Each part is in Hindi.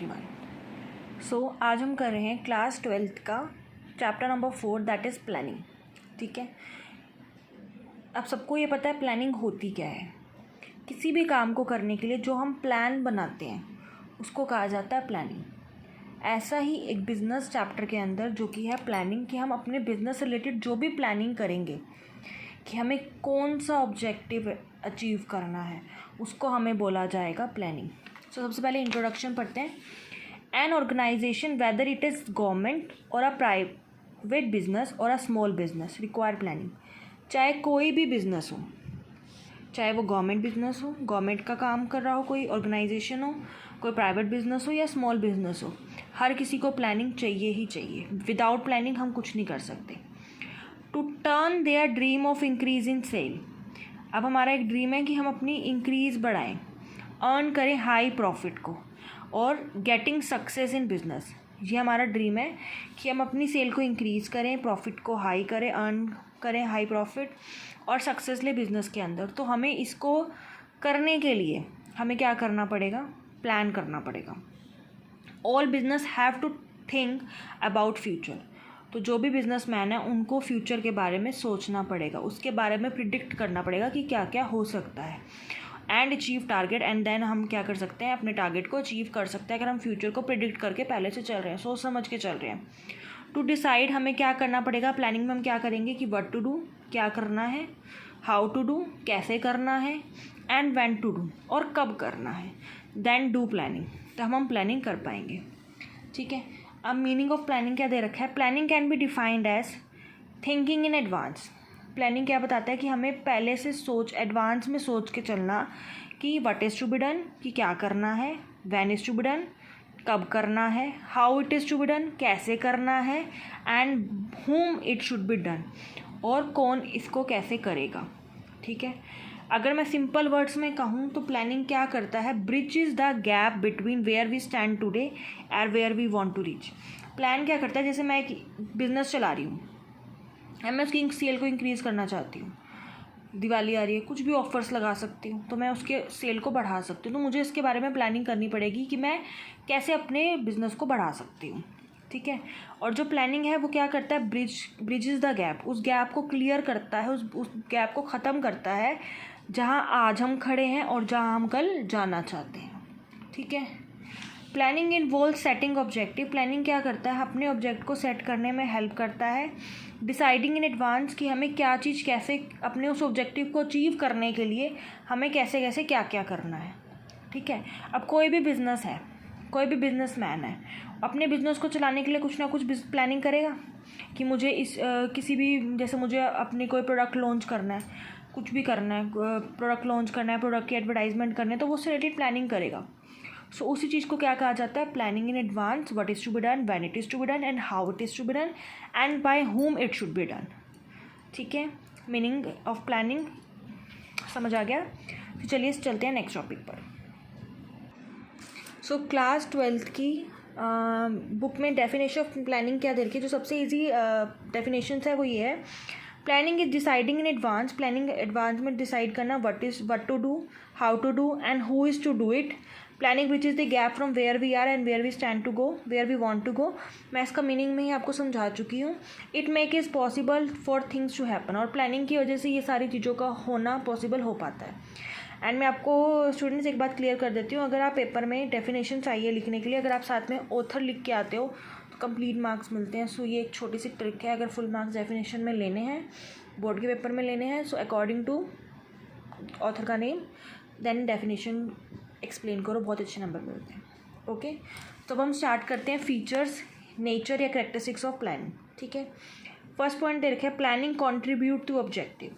एवरीवन। आज हम कर रहे हैं क्लास 12th का chapter number 4 that is planning. ठीक है, अब सबको ये पता है प्लानिंग होती क्या है। किसी भी काम को करने के लिए जो हम प्लान बनाते हैं उसको कहा जाता है प्लानिंग। ऐसा ही एक बिज़नेस चैप्टर के अंदर जो कि है प्लानिंग, कि हम अपने बिज़नेस से रिलेटेड जो भी प्लानिंग करेंगे कि हमें कौन सा ऑब्जेक्टिव अचीव करना है उसको हमें बोला जाएगा प्लानिंग। सबसे पहले इंट्रोडक्शन पढ़ते हैं। An organisation whether it is government और अ प्राइवेट बिजनेस और a small business require planning. चाहे कोई भी बिजनेस हो, चाहे वो गवर्नमेंट बिजनेस हो, गवर्नमेंट का काम कर रहा हो, कोई ऑर्गेनाइजेशन हो, कोई प्राइवेट बिजनेस हो या स्मॉल बिजनेस हो, हर किसी को प्लानिंग चाहिए ही चाहिए। विदाउट प्लानिंग हम कुछ नहीं कर सकते। To turn their dream of increase in sale. अब हमारा एक ड्रीम है कि हम अपनी इंक्रीज़ बढ़ाएं, अर्न करें हाई प्रॉफिट को, और गेटिंग सक्सेस इन बिजनेस। ये हमारा ड्रीम है कि हम अपनी सेल को इंक्रीज़ करें, प्रॉफिट को हाई करें, अर्न करें हाई प्रॉफिट और सक्सेस ले बिज़नेस के अंदर। तो हमें इसको करने के लिए हमें क्या करना पड़ेगा? प्लान करना पड़ेगा। All business have to think about future. तो जो भी बिजनेसमैन है उनको फ्यूचर के बारे में सोचना पड़ेगा, उसके बारे में प्रिडिक्ट करना पड़ेगा कि क्या क्या हो सकता है। And achieve target, and then हम क्या कर सकते हैं? अपने टारगेट को अचीव कर सकते हैं अगर हम फ्यूचर को प्रिडिक्ट करके पहले से चल रहे हैं, सोच समझ के चल रहे हैं। टू डिसाइड, हमें क्या करना पड़ेगा प्लानिंग में? हम क्या करेंगे कि व्हाट टू डू, क्या करना है, हाउ टू डू, कैसे करना है, एंड व्हेन टू डू, और कब करना है। देन डू प्लानिंग, तो हम प्लानिंग कर पाएंगे। ठीक है, अब मीनिंग ऑफ प्लानिंग क्या दे रखा है? Planning can be defined as thinking in advance. Planning क्या बताता है कि हमें पहले से एडवांस में सोच के चलना कि what is to be done, कि क्या करना है, when is to be done, कब करना है, how it is to be done, कैसे करना है, and whom it should be done, और कौन इसको कैसे करेगा। ठीक है, अगर मैं सिंपल वर्ड्स में कहूँ तो प्लानिंग क्या करता है? Bridges the gap between where we stand today and where we want to reach. Plan क्या करता है? जैसे मैं एक बिज़नेस चला रही हूँ, मैं उसकी सेल को इंक्रीज़ करना चाहती हूँ, दिवाली आ रही है, कुछ भी ऑफर्स लगा सकती हूँ, तो मैं उसके सेल को बढ़ा सकती हूँ। तो मुझे इसके बारे में प्लानिंग करनी पड़ेगी कि मैं कैसे अपने बिज़नेस को बढ़ा सकती हूँ। ठीक है, और जो प्लानिंग है वो क्या करता है? ब्रिजेस द गैप, उस गैप को क्लियर करता है, उस गैप को ख़त्म करता है जहाँ आज हम खड़े हैं और जहाँ हम कल जाना चाहते हैं। ठीक है, planning involve setting objective. Planning क्या करता है? अपने ऑब्जेक्ट को सेट करने में हेल्प करता है। डिसाइडिंग इन एडवांस, कि हमें क्या चीज़ कैसे अपने उस ऑब्जेक्टिव को अचीव करने के लिए हमें कैसे कैसे क्या क्या करना है। ठीक है, अब कोई भी बिज़नेस है, कोई भी बिजनेसमैन है, अपने बिज़नेस को चलाने के लिए कुछ ना कुछ प्लानिंग करेगा कि मुझे किसी भी, जैसे मुझे अपनी कोई प्रोडक्ट लॉन्च करना है, कुछ भी करना है, प्रोडक्ट लॉन्च करना है, प्रोडक्ट की एडवर्टाइजमेंट करनी है, तो वो उससे रिलेटेड प्लानिंग करेगा। सो उसी चीज़ को क्या कहा जाता है? Planning in advance, what is to be done, when it is to be done, and how it is to be done, and by whom it should be done. ठीक है, मीनिंग ऑफ प्लानिंग समझ आ गया? तो चलिए चलते हैं नेक्स्ट टॉपिक पर। सो क्लास 12th की बुक में डेफिनेशन ऑफ प्लानिंग क्या दे रखी है? जो सबसे ईजी डेफिनेशन है वो ये है, planning is deciding in advance. Planning advance में डिसाइड करना what to do, how to do, and who is to do it. Planning which is the gap from where we are and where we stand to go, where we want to go. मैं इसका मीनिंग में ही आपको समझा चुकी हूँ। It make is possible for things to happen, और प्लानिंग की वजह से ये सारी चीज़ों का होना पॉसिबल हो पाता है। एंड मैं आपको स्टूडेंट्स एक बात क्लियर कर देती हूँ, अगर आप पेपर में डेफिनेशन चाहिए लिखने के लिए, अगर आप साथ में ऑथर लिख के आते हो तो कंप्लीट मार्क्स मिलते हैं। सो ये एक छोटी सी ट्रिक है, अगर फुल मार्क्स डेफिनेशन में लेने हैं, बोर्ड के पेपर में लेने हैं, सो अकॉर्डिंग टू ऑथर का नेम देन डेफिनेशन एक्सप्लेन करो, बहुत अच्छे नंबर मिलते हैं। ओके, तो अब हम स्टार्ट करते हैं फीचर्स, नेचर या कैरेक्टरिस्टिक्स ऑफ प्लानिंग। ठीक है, फर्स्ट पॉइंट दे रखे है, प्लानिंग कॉन्ट्रीब्यूट टू ऑब्जेक्टिव।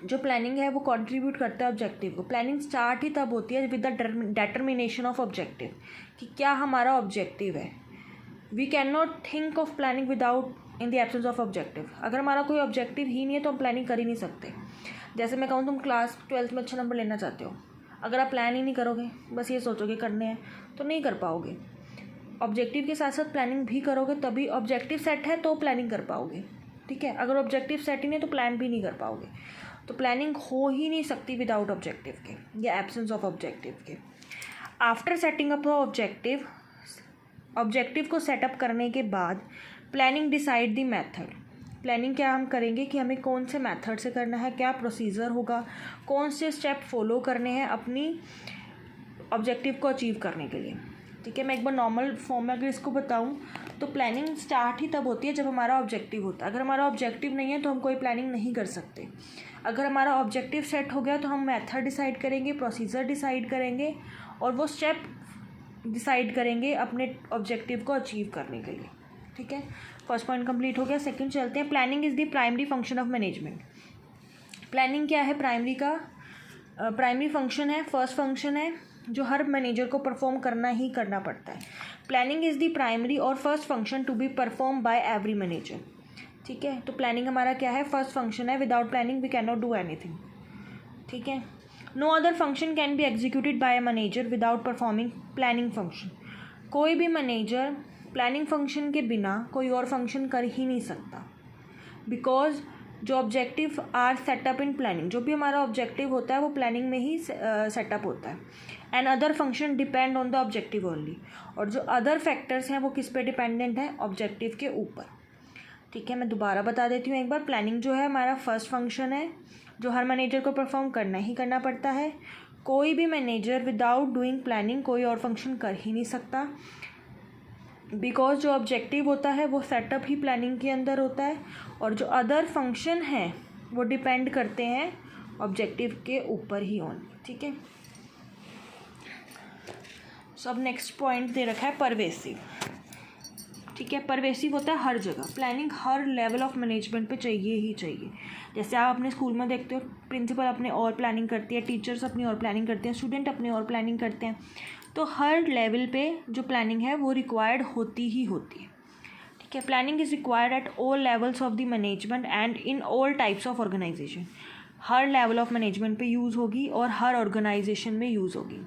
जो प्लानिंग है वो कंट्रीब्यूट करता है ऑब्जेक्टिव को। प्लानिंग स्टार्ट ही तब होती है with the determination of objective, कि क्या हमारा ऑब्जेक्टिव है। We can not think of planning without in the absence of objective. अगर हमारा कोई ऑब्जेक्टिव ही नहीं है तो हम प्लानिंग कर ही नहीं सकते। जैसे मैं कहूँ तुम क्लास 12th में अच्छा नंबर लेना चाहते हो, अगर आप प्लान ही नहीं करोगे, बस ये सोचोगे करने हैं, तो नहीं कर पाओगे। ऑब्जेक्टिव के साथ साथ प्लानिंग भी करोगे, तभी ऑब्जेक्टिव सेट है तो प्लानिंग कर पाओगे। ठीक है, अगर ऑब्जेक्टिव सेट ही नहीं तो प्लान भी नहीं कर पाओगे। तो प्लानिंग हो ही नहीं सकती विदाउट ऑब्जेक्टिव के या एब्सेंस ऑफ ऑब्जेक्टिव के। आफ्टर सेटिंग अप ऑब्जेक्टिव को सेटअप करने के बाद planning decide the method. Planning क्या हम करेंगे कि हमें कौन से मेथड से करना है, क्या प्रोसीजर होगा, कौन से स्टेप फॉलो करने हैं अपनी ऑब्जेक्टिव को अचीव करने के लिए। ठीक है, मैं एक बार नॉर्मल फॉर्म में अगर इसको बताऊं तो प्लानिंग स्टार्ट ही तब होती है जब हमारा ऑब्जेक्टिव होता है। अगर हमारा ऑब्जेक्टिव नहीं है तो हम कोई प्लानिंग नहीं कर सकते। अगर हमारा ऑब्जेक्टिव सेट हो गया तो हम मेथड डिसाइड करेंगे, प्रोसीजर डिसाइड करेंगे और वो स्टेप डिसाइड करेंगे अपने ऑब्जेक्टिव को अचीव करने के लिए। ठीक है, फर्स्ट पॉइंट कंप्लीट हो गया। सेकंड चलते हैं, planning is the primary function of management. Planning क्या है? प्राइमरी फंक्शन है, फर्स्ट फंक्शन है जो हर मैनेजर को परफॉर्म करना ही करना पड़ता है। प्लानिंग इज़ द प्राइमरी और first function to be perform by every manager. ठीक है, तो प्लानिंग हमारा क्या है? फर्स्ट फंक्शन है। Without planning we can not do anything. ठीक है, no other function can be executed by a manager without performing planning function. कोई भी मैनेजर प्लानिंग फंक्शन के बिना कोई और फंक्शन कर ही नहीं सकता, बिकॉज जो objective are set up in planning, जो भी हमारा ऑब्जेक्टिव होता है वो प्लानिंग में ही सेटअप होता है। And other function depend on the objective only, और जो अदर फैक्टर्स हैं वो किस पे डिपेंडेंट है? ऑब्जेक्टिव के ऊपर। ठीक है, मैं दोबारा बता देती हूँ एक बार। प्लानिंग जो है हमारा फर्स्ट फंक्शन है जो हर मैनेजर को परफॉर्म करना ही करना पड़ता है। कोई भी मैनेजर विदाउट डूइंग प्लानिंग कोई और फंक्शन कर ही नहीं सकता, बिकॉज जो ऑब्जेक्टिव होता है वो सेटअप ही प्लानिंग के अंदर होता है, और जो अदर फंक्शन है वो डिपेंड करते हैं ऑब्जेक्टिव के ऊपर ही ओनली। ठीक है, सो अब नेक्स्ट पॉइंट दे रखा है परवेसिव। ठीक है, परवेसिव होता है हर जगह। Planning her level of management पे चाहिए ही चाहिए। जैसे आप अपने स्कूल में देखते हो, प्रिंसिपल अपने और प्लानिंग करती है, टीचर्स अपनी और प्लानिंग करते हैं, स्टूडेंट अपनी और प्लानिंग करते हैं। तो हर लेवल पे जो प्लानिंग है वो रिक्वायर्ड होती ही होती है। ठीक है, planning is required at all levels of the management and in all types of organisation. हर लेवल ऑफ मैनेजमेंट पे यूज़ होगी और हर ऑर्गेनाइजेशन में यूज़ होगी।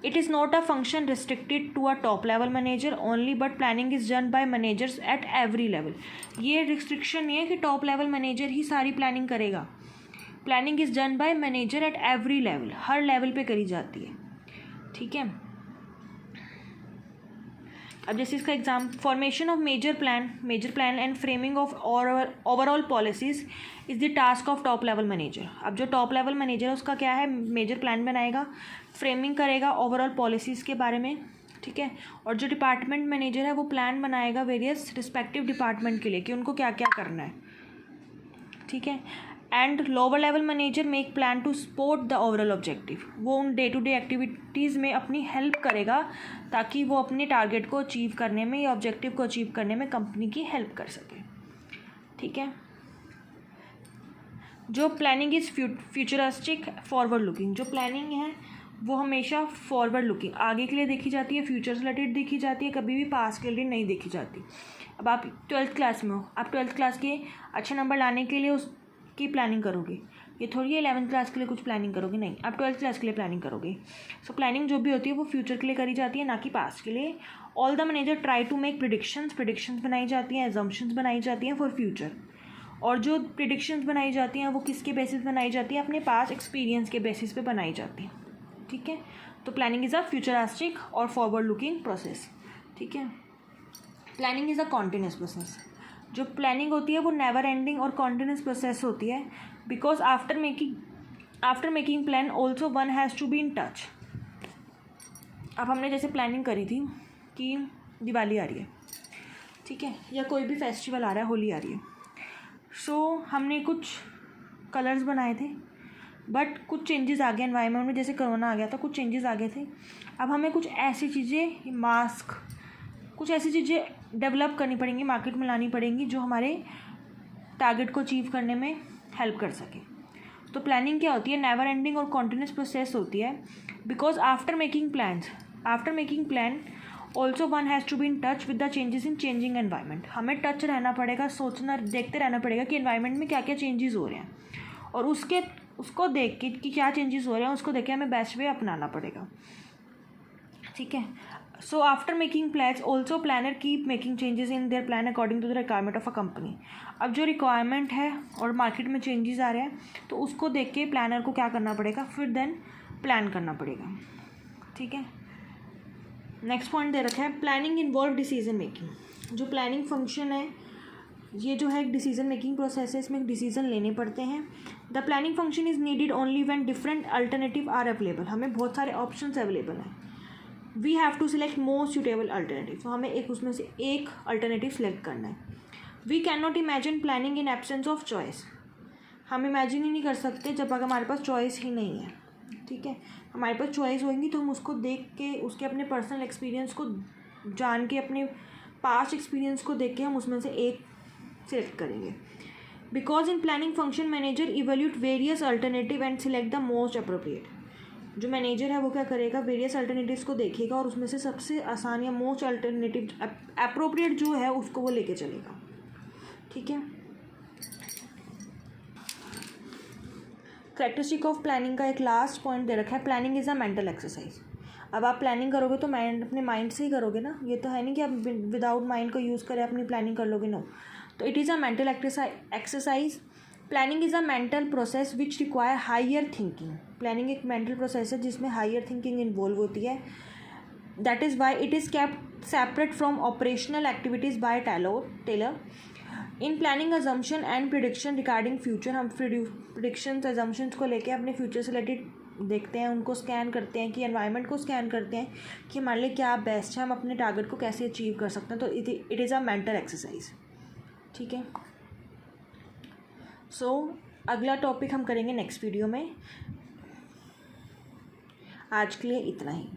It is not a function restricted to a top level manager only, but planning is done by managers at every level. ये रिस्ट्रिक्शन नहीं है कि टॉप लेवल मैनेजर ही सारी प्लानिंग करेगा। Planning is done by manager at every level, हर लेवल पे करी जाती है। ठीक है, अब जैसे इसका exam, formation of major plan and framing of overall policies is the task of top level manager. अब जो टॉप लेवल मैनेजर है उसका क्या है? मेजर प्लान बनाएगा, फ्रेमिंग करेगा ओवरऑल पॉलिसीज़ के बारे में। ठीक है, और जो डिपार्टमेंट मैनेजर है वो प्लान बनाएगा वेरियस रिस्पेक्टिव डिपार्टमेंट के लिए कि उनको क्या क्या करना है। ठीक है, and lower level manager make plan to support the overall objective. वो उन डे टू डे एक्टिविटीज़ में अपनी हेल्प करेगा ताकि वो अपने टारगेट को अचीव करने में या ऑब्जेक्टिव को अचीव करने में कंपनी की हेल्प कर सके। ठीक है, जो planning is futuristic forward looking. जो प्लानिंग है वो हमेशा फॉरवर्ड लुकिंग, आगे के लिए देखी जाती है, फ्यूचर से रिलेटेड देखी जाती है, कभी भी पास के लिए नहीं देखी जाती। अब आप 12th क्लास में हो, आप 12th क्लास के अच्छे नंबर लाने के लिए उसकी प्लानिंग करोगे। ये थोड़ी है 11th क्लास के लिए कुछ प्लानिंग करोगे, नहीं, आप 12th क्लास के लिए प्लानिंग करोगे। सो प्लानिंग जो भी होती है वो फ्यूचर के लिए करी जाती है, ना कि पास्ट के लिए। All the manager try to make predictions बनाई जाती हैं, एजम्पशंस बनाई जाती हैं फॉर फ्यूचर। और जो प्रिडिक्शंस बनाई जाती हैं वो किसके बेसिस बनाई जाती है? अपने पास एक्सपीरियंस के बेसिस पे बनाई जाती है। ठीक है, तो प्लानिंग इज़ अ फ्यूचरिस्टिक और फॉरवर्ड लुकिंग प्रोसेस। ठीक है, planning is a continuous process. जो प्लानिंग होती है वो नेवर एंडिंग और कॉन्टिन्यूस प्रोसेस होती है, because after making plan also one has to be in touch. अब हमने जैसे प्लानिंग करी थी कि दिवाली आ रही है, ठीक है, या कोई भी फेस्टिवल आ रहा है, होली आ रही है। सो हमने कुछ कलर्स बनाए थे, बट कुछ चेंजेस आ गए एनवायरनमेंट में, जैसे कोरोना आ गया था, कुछ चेंजेस आ गए थे। अब हमें कुछ ऐसी चीज़ें, मास्क, कुछ ऐसी चीज़ें डेवलप करनी पड़ेंगी, मार्केट में लानी पड़ेंगी जो हमारे टारगेट को अचीव करने में हेल्प कर सके। तो प्लानिंग क्या होती है? नेवर एंडिंग और कॉन्टिन्यूस प्रोसेस होती है, because after making plan also one has to be in touch with the changes in changing environment. हमें टच रहना पड़ेगा, सोचना, देखते रहना पड़ेगा कि एनवायरनमेंट में क्या क्या चेंजेस हो रहे हैं, और उसको देख के कि क्या चेंजेस हो रहे हैं उसको देख के हमें बेस्ट वे अपनाना पड़ेगा। ठीक है, so after making plans also planner keep making changes in their plan according to the requirement of a company. अब जो रिक्वायरमेंट है और मार्केट में चेंजेस आ रहे हैं तो उसको देख के प्लानर को क्या करना पड़ेगा? फिर देन प्लान करना पड़ेगा। ठीक है। नेक्स्ट पॉइंट दे रखा है प्लानिंग इन्वॉल्व डिसीजन मेकिंग। जो प्लानिंग फंक्शन है ये जो है एक डिसीजन मेकिंग प्रोसेस है, इसमें डिसीजन लेने पड़ते हैं। The planning function is needed only when different alternative are available. हमें बहुत सारे ऑप्शंस अवेलेबल हैं। We have to select most suitable alternative. तो हमें एक उसमें से एक अल्टरनेटिव सेलेक्ट करना है। We can not imagine planning in absence of choice. हम इमेजिन ही नहीं कर सकते जब अगर हमारे पास चॉइस ही नहीं है, ठीक है। हमारे पास चॉइस होगी तो हम उसको देख के, उसके अपने पर्सनल एक्सपीरियंस को जान के, अपने पास्ट एक्सपीरियंस को देख के हम उसमें से एक सेलेक्ट करेंगे। Because in planning function manager evaluate various alternative and select the most appropriate. जो मैनेजर है वो क्या करेगा, वेरियस अल्टरनेटिव्स को देखेगा और उसमें से सबसे आसान या मोस्ट अल्टरनेटिव अप्रोप्रिएट जो है उसको वो लेके चलेगा, ठीक है। कैरेक्टरिस्टिक ऑफ प्लानिंग का एक लास्ट पॉइंट दे रखा है, planning is a mental exercise. अब आप प्लानिंग करोगे तो अपने माइंड से ही करोगे ना, ये तो है नहीं कि आप विदाउट माइंड को यूज़ करें अपनी प्लानिंग कर लोगे, नो। तो it is a mental exercise. Planning is a mental process which require higher thinking. Planning एक मेंटल प्रोसेस है जिसमें हायर थिंकिंग इन्वॉल्व होती है। That is why it is kept separate from operational activities by Taylor. In planning assumption and prediction regarding future, हम प्रिडिक्शंस अजम्पशंस को लेके अपने फ्यूचर से रिलेटेड देखते हैं, उनको स्कैन करते हैं कि एनवायरनमेंट को स्कैन करते हैं कि हमारे लिए क्या बेस्ट है, हम अपने टारगेट को कैसे अचीव कर सकते हैं। तो it is a mental exercise, ठीक है। सो अगला टॉपिक हम करेंगे नेक्स्ट वीडियो में। आज के लिए इतना ही।